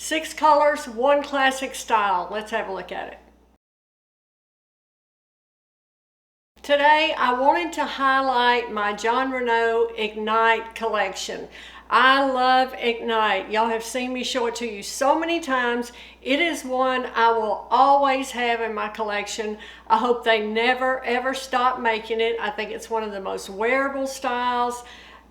6 colors, 1 classic style. Let's have a look at it. Today I wanted to highlight my Jon Renau Ignite collection. I love Ignite. Y'all have seen me show it to you so many times. It is one I will always have in my collection. I hope they never ever stop making it. I think it's one of the most wearable styles.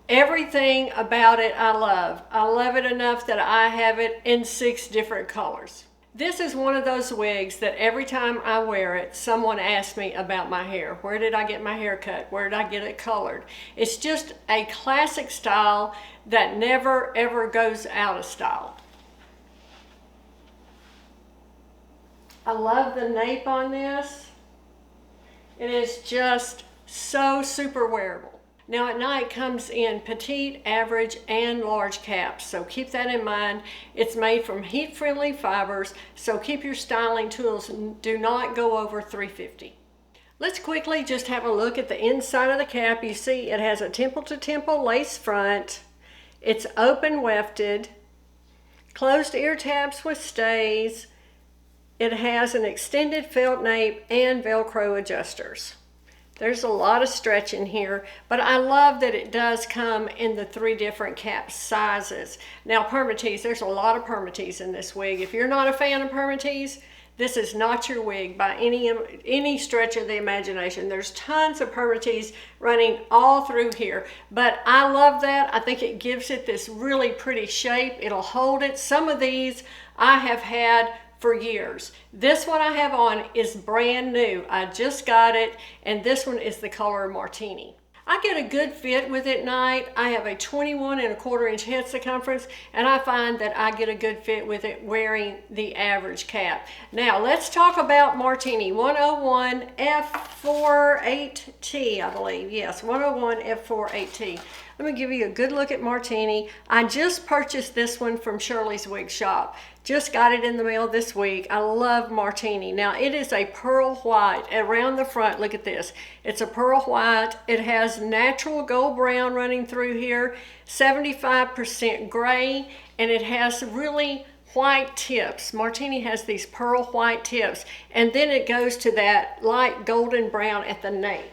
Everything about it I love. I love it enough that I have it in 6 different colors. This is one of those wigs that every time I wear it, someone asks me about my hair. Where did I get my hair cut? Where did I get it colored? It's just a classic style that never ever goes out of style. I love the nape on this. It is just so super wearable. Now Ignite comes in petite, average, and large caps, so keep that in mind. It's made from heat-friendly fibers, so keep your styling tools, do not go over 350. Let's quickly just have a look at the inside of the cap. You see it has a temple-to-temple lace front. It's open wefted, closed ear tabs with stays. It has an extended felt nape and Velcro adjusters. There's a lot of stretch in here, but I love that it does come in the 3 different cap sizes. Now permatease, there's a lot of permatease in this wig. If you're not a fan of permatease, this is not your wig by any stretch of the imagination. There's tons of permatease running all through here, but I love that. I think it gives it this really pretty shape. It'll hold it. Some of these I have had for years. This one I have on is brand new. I just got it, and this one is the color Martini. I get a good fit with Ignite. I have a 21¼ inch head circumference, and I find that I get a good fit with it wearing the average cap. Now let's talk about Martini 101 F48T, I believe. Yes, 101 F48T. Let me give you a good look at Martini. I just purchased this one from Shirley's Wig Shop. Just got it in the mail this week. I love Martini. Now it is a pearl white around the front. Look at this. It's a pearl white. It has natural gold brown running through here, 75% gray, and it has really white tips. Martini has these pearl white tips, and then it goes to that light golden brown at the nape.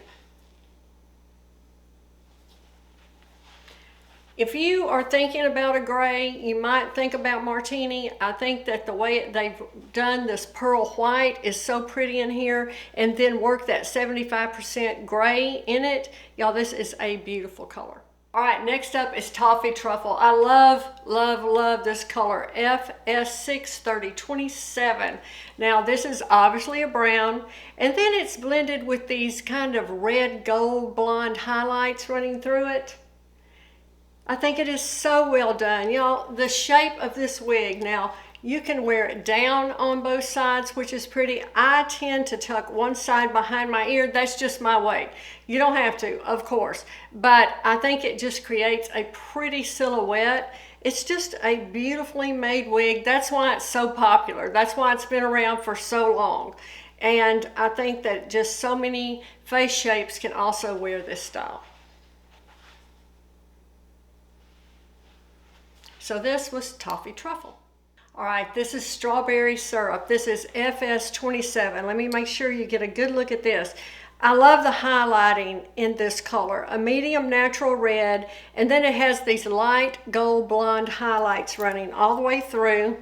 If you are thinking about a gray, you might think about Martini. I think that the way they've done this pearl white is so pretty in here, and then work that 75% gray in it. Y'all, this is a beautiful color. All right, next up is Toffee Truffle. I love, love, love this color, FS63027. Now this is obviously a brown, and then it's blended with these kind of red gold blonde highlights running through it. I think it is so well done. Y'all, the shape of this wig, now you can wear it down on both sides, which is pretty. I tend to tuck one side behind my ear. That's just my way. You don't have to, of course, but I think it just creates a pretty silhouette. It's just a beautifully made wig. That's why it's so popular. That's why it's been around for so long. And I think that just so many face shapes can also wear this style. So this was Toffee Truffle. All right, this is Strawberry Syrup. This is FS27. Let me make sure you get a good look at this. I love the highlighting in this color, a medium natural red, and then it has these light gold blonde highlights running all the way through.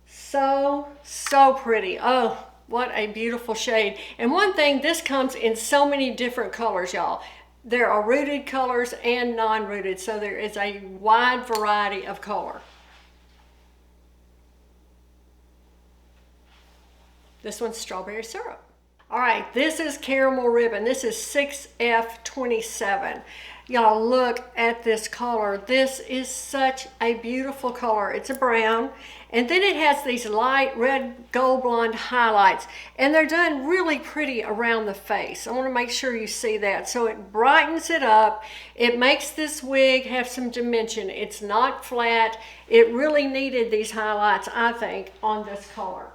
So, so pretty. Oh, what a beautiful shade. And one thing, this comes in so many different colors, y'all. There are rooted colors and non-rooted, so there is a wide variety of color. This one's Strawberry Syrup. All right, this is Caramel Ribbon. This is 6F27. Y'all look at this color. This is such a beautiful color. It's a brown, and then it has these light red gold blonde highlights, and they're done really pretty around the face. I want to make sure you see that. So it brightens it up. It makes this wig have some dimension. It's not flat. It really needed these highlights, I think, on this color.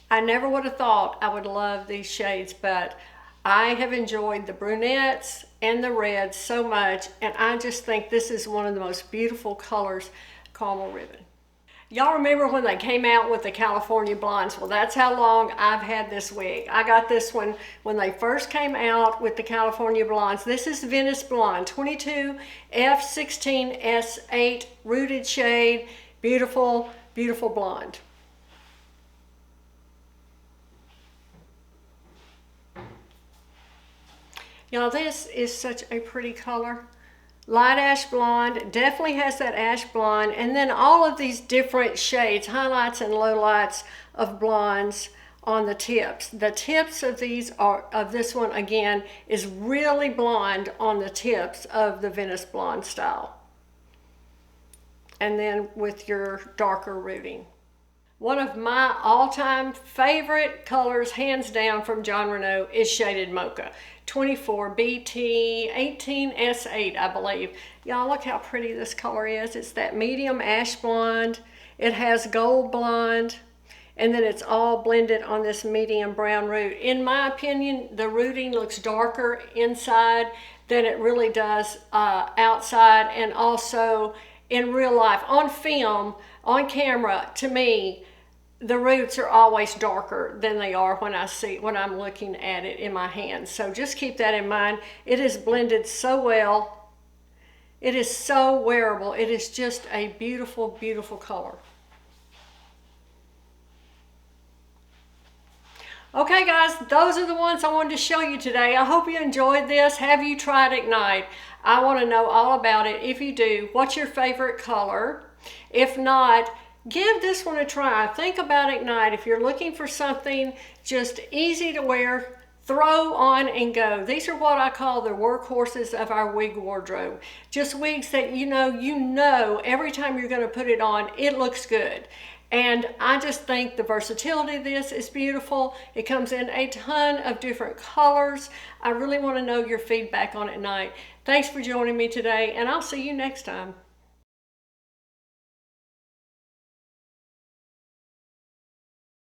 I never would have thought I would love these shades, but I have enjoyed the brunettes and the red so much, and I just think this is one of the most beautiful colors, caramel ribbon. Y'all remember when they came out with the California Blondes? Well, that's how long I've had this wig. I got this one when they first came out with the California Blondes. This is Venice Blonde, 22F16S8 rooted shade. Beautiful, beautiful blonde. Y'all, this is such a pretty color. Light ash blonde, definitely has that ash blonde, and then all of these different shades, highlights and lowlights of blondes on the tips. The tips of these of this one again is really blonde on the tips of the Venice Blonde style. And then with your darker rooting. One of my all-time favorite colors, hands down, from Jon Renau is shaded Mocha. 24BT18S8, I believe. Y'all, look how pretty this color is. It's that medium ash blonde. It has gold blonde, and then it's all blended on this medium brown root. In my opinion, the rooting looks darker inside than it really does outside, and also in real life. On film, on camera, to me, the roots are always darker than they are when I'm looking at it in my hands. So just keep that in mind. It is blended so well. It is so wearable. It is just a beautiful, beautiful color. Okay guys, those are the ones I wanted to show you today. I hope you enjoyed this. Have you tried Ignite? I want to know all about it. If you do, what's your favorite color? If not, give this one a try. Think about Ignite. If you're looking for something just easy to wear, throw on and go. These are what I call the workhorses of our wig wardrobe. Just wigs that you know every time you're going to put it on, it looks good. And I just think the versatility of this is beautiful. It comes in a ton of different colors. I really want to know your feedback on Ignite. Thanks for joining me today, and I'll see you next time.